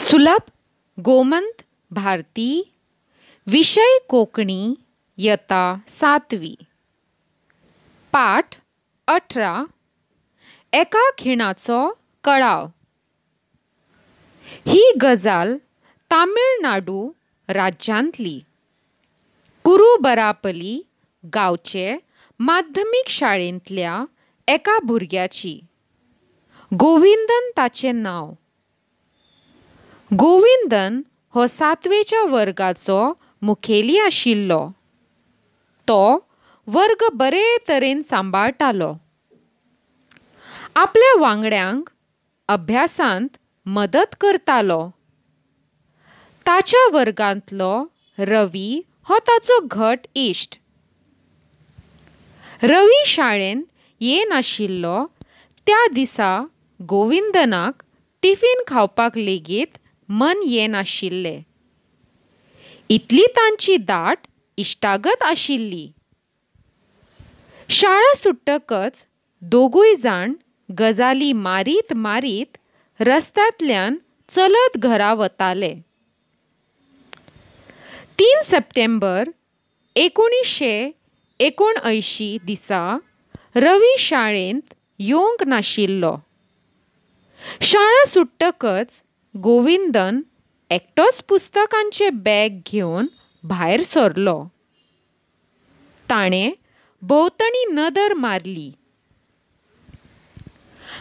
सुलभ गोमंत भारती विषय कोंकणी इयत्ता 7वी पाठ 18 एका खिणाचो कळाव। ही गजाल तामिळनाडू राज्यांतली कुरुबरापली गांवचे माध्यमीक शाळेंतल्या एका भुरग्याची। गोविंदन ताचें नांव। गोविंदन हो 7वेच्या वर्गाचो मुखेली आशिल्लो। तो वर्ग बरे तरेन सांबाळटालो। आपल्या वांगड्यांक अभ्यासांत मदत करतालो। ताच्या वर्गांतलो रवी हो ताचो घट इश्ट। रवी शाळेंत येनाशिल्लो त्या दिसा गोविंदनाक टिफिन खावपाक लेगीत मन येनाशिल्लें। इतली तांची दाट इश्टागत आशिल्ली। शाळा सुट्टकच दोगूय जाण गजाली मारीत मारीत रस्त्यांतल्यान चलत घरा वताले। 3 सप्टेंबर 1979 दिसा रवी शाळेंत येवंक नाशिल्लो। शाळा सुट्टकच गोविंदन एकटोच पुस्तकांचें बॅग घेवन भायर सरलो। ताणें भोंवतणी नदर मारली।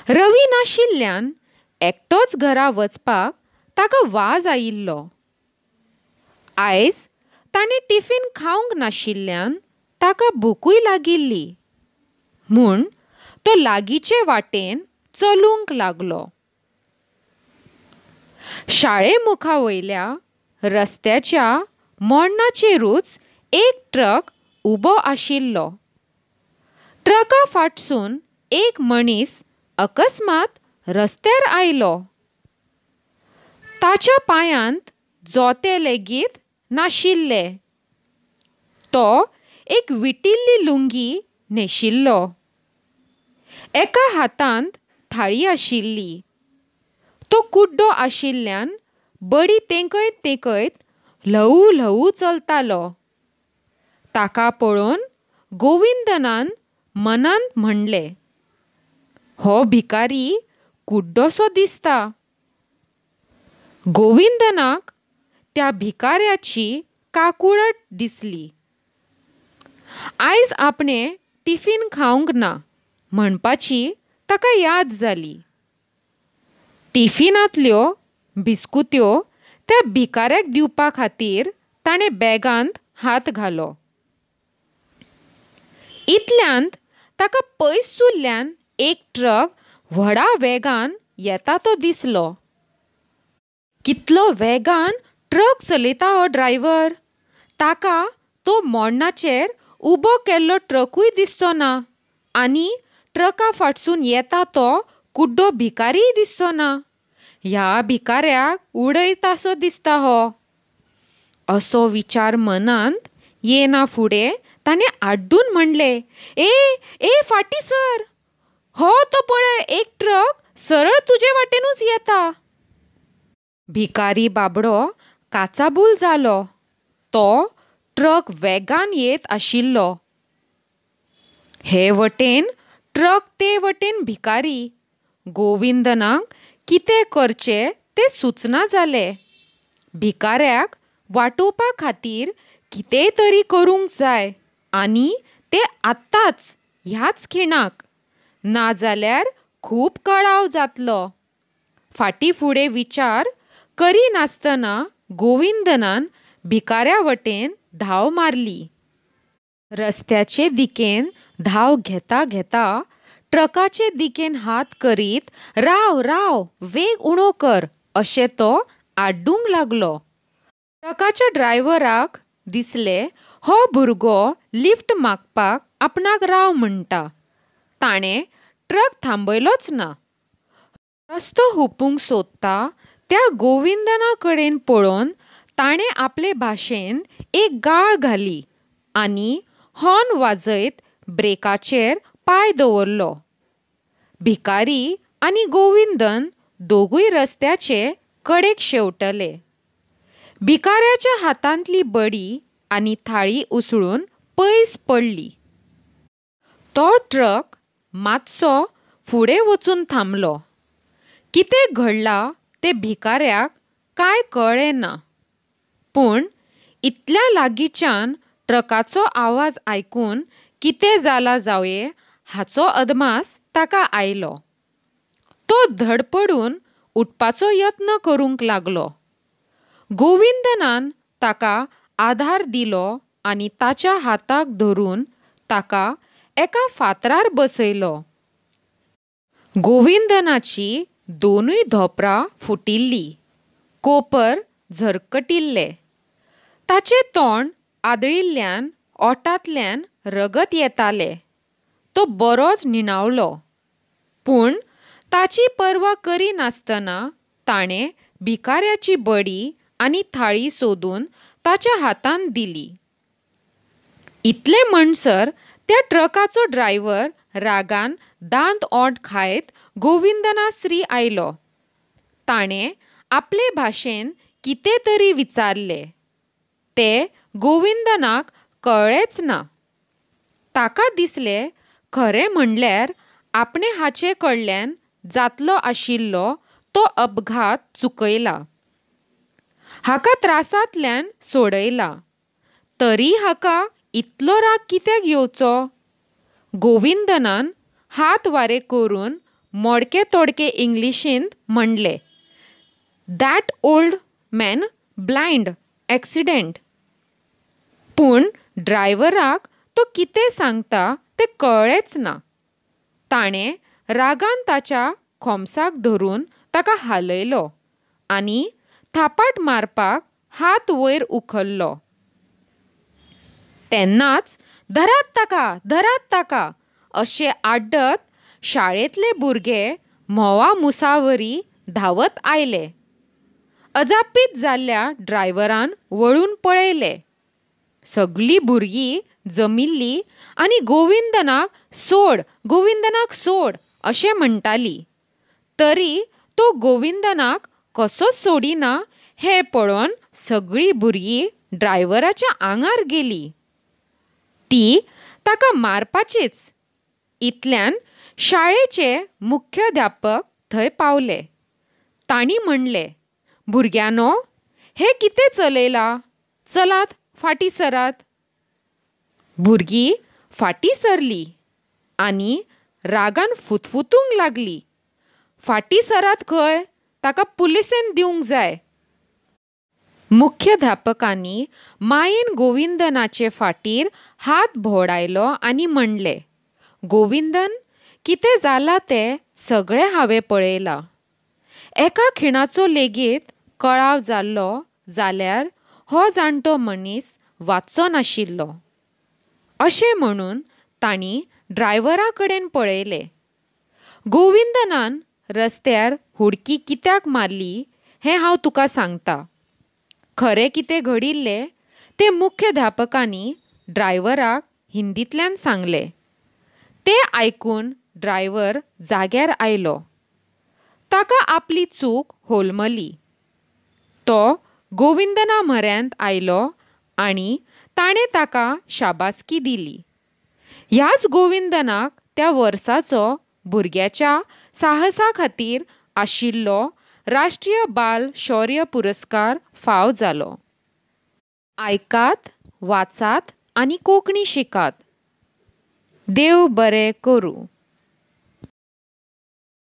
रवी नाशिल्ल्यान एकटोच घरा वचपाक ताका वाज आयिल्लो। आयज ताणें टिफिन खावंक नाशिल्ल्यान ताका भूकूय लागिल्ली म्हूण तो लागींचे वाटेन चलूंक लागलो। शाळे मुखा वयल्या रस्त्याच्या मोडणाचेरूच एक ट्रक उबो आशिल्लो। ट्रका फाटसून एक मनीस अकस्मात रस्त्यार आयलो। ताच्या पांयांत जोते लेगीत नाशिल्ले। तो एक विटिल्ली लुंगी न्हेशिल्लो। एका हातांत थाळी आशिल्ली। तो कुड्डो आशिल्ल्यान बडी तेंकयत तेंकयत ल्हवू ल्हवू चलतालो। ताका पळोवन गोविंदनान मनांत म्हणलें, हो भिकारी कुड्डोसो दिसता। गोविंदनाक त्या भिकाऱ्याची काकुळट दिसली। आयज आपणें टिफिन खावंक ना म्हणपाची ताका याद जाली। टिफिनांतल्यो बिस्कुत्यो त्या भिकाऱ्याक दिवपा खातीर ताणें बॅगांत हात घालो। इतल्यांत ताका पयसुल्ल्यान एक ट्रक व्हडा वेगान येता तो दिसलो। कितलो वेगान ट्रक चलयता हो ड्रायव्हर। ताका तो मोडणाचेर उबो केल्लो ट्रकूय दिसचो ना आनी ट्रका फाटसून येता तो कुड्डो भिकारीय दिसचो ना। ह्या भिकाऱ्याक उडयतासो दिसता हो। असो विचार मनांत येना फुडें ताणें आड्डून म्हणलें, ए फाटी सर, हो तो पळय एक ट्रक सरळ तुजे वाटेनूच येता। भिकारी बाबडो काचाबूल जालो। तो ट्रक वेगान येत आशिल्लो। हे वटेन ट्रक ते वटेन भिकारी। गोविंदनाक कितें करचें तें सुचना जालें। भिकाऱ्याक वाटोवपा खातीर कितेंय तरी करूंक जाय आनी तें आत्ताच ह्याच खिणाक, नाजाल्यार खूब कळाव जातलो। फाटीं फुडें विचार करिनासतना गोविंदनान भिकाऱ्या वटेन धांव मारली। रस्त्याचे दिकेन धांव घेता घेता ट्रकाचे दिकेन हात करीत राव राव वेग उणो कर अशें तो आड्डूंक लागलो। ट्रकाच्या ड्रायव्हराक दिसलें हो भुरगो लिफ्ट मागपाक आपणाक राव म्हणटा। ताणें ट्रक थांबयलोच ना। रस्तो हुपूंक सोदता त्या गोविंदना कडेन पळोवन ताणें आपले भाशेन एक गाळ घाली आनी हॉर्न वाजयत ब्रेकाचेर पाय दवरलो। भिकारी आनी गोविंदन दोगूय रस्त्याचे कडेक शेवटले. भिकाऱ्याच्या हातांतली बडी आनी थाळी उसळून पयस पडली. तो ट्रक मातसो फुडें वचून थांबलो. कितें घडलां तें भिकाऱ्याक कांय कळ्ळें ना. पूण इतल्या लागींच्यान ट्रकाचो आवाज आयकून कितें जालां जावंये हाचो अदमास ताका आयलो. तो धडपडून उठपाचो यत्न करूंक लागलो. गोविंदनान ताका आधार दिलो आनी ताच्या हाताक धरून ताका एका फातरार बसयलो. गोविंदनाची दोनूय धोपरां फुटिल्लीं, कोपर झरकटिल्ले. ताचें तोंड आदळिल्ल्यान ओंठांतल्यान रगत येतालें. तो बरोच निणावलो. पूण ताची पर्वा करिनासतना ताणें भिकाऱ्याची बडी आनी थाळी सोदून ताच्या हातांत दिली. इतले म्हणसर त्या ट्रकाचो ड्रायव्हर रागान दांत ओंठ खायत गोविंदनासरी आयलो. ताणें आपले भाशेन कितें तरी विचारलें. तें गोविंदनाक कळ्ळेंच ना. ताका दिसलें खरें म्हणल्यार आपणे हाचे कडल्यान जातलो आशिल्लो तो अपघात चुकयला. हाका त्रासांतल्यान सोडयला. तरी हाका इतलो राग कित्याक येवचो? गोविंदनान हात वारे करून मोडके तोडके इंग्लिशींत म्हणलें, "that old man blind accident." पूण ड्रायव्हराक तो कितें सांगता तें कळ्ळेंच ना. ताणें रागान ताच्या खोमसाक धरून ताका हालयलो आनी थापाट मारपाक हात वयर उखल्लो. तेन्नाच "धरात ताका, धरात ताका" अशें आड्डत शाळेंतले भुरगे म्होंवा मुसावरी धांवत आयले. अजापीत जाल्ल्या ड्रायव्हरान वळून पळयलें. सगळीं भुरगीं जमिल्लीं आनी गोविंदनाक सोड, गोविंदनाक सोड अशें म्हणटालीं. तरी तो गोविंदनाक कसोच सोडिना हें पळोवन सगळीं भुरगीं ड्रायव्हराच्या आंगार गेलीं. ती ताका मारपाचीच. इतल्यान शाळेचे मुख्याध्यापक थंय पावले. तांणी म्हणलें, "भुरग्यांनो, हें कितें चलयलां? चलात, फाटीं सरात." भुरगीं फाटीं सरलीं आनी रागान फुतफुतूंक लागलीं. "फाटीं सरात खंय? ताका पुलिसेन दिवंक जाय." मुख्याध्यापकांनी मायेन गोविंदनाचे फाटीर हात भोवडायलो आनी म्हणलें, "गोविंदन, कितें जालां तें सगळें हांवें पळयलां. एका खिणाचो लेगीत कळाव जाल्लो जाल्यार हो जाणटो मनीस वाचचो नाशिल्लो." अशें म्हणून तांणी ड्रायव्हरा कडेन पळयलें. गोविंदनान रस्त्यार हुडकी कित्याक मारली हें हांव तुका सांगतां. खरें कितें घडिल्लें तें मुख्याध्यापकांनी ड्रायव्हराक हिंदींतल्यान सांगलें. तें आयकून ड्रायव्हर जाग्यार आयलो. ताका आपली चूक होलमली. तो गोविंदना म्हऱ्यांत आयलो आनी ताणें ताका शाबासकी दिली. ह्याच गोविंदनाक त्या वर्साचो भुरग्याच्या साहसा खातीर आशिल्लो राष्ट्रीय बाल शौर्य पुरस्कार फावो जालो. आयकात, वाचात आनी कोंकणी शिकात. देव बरें करूं.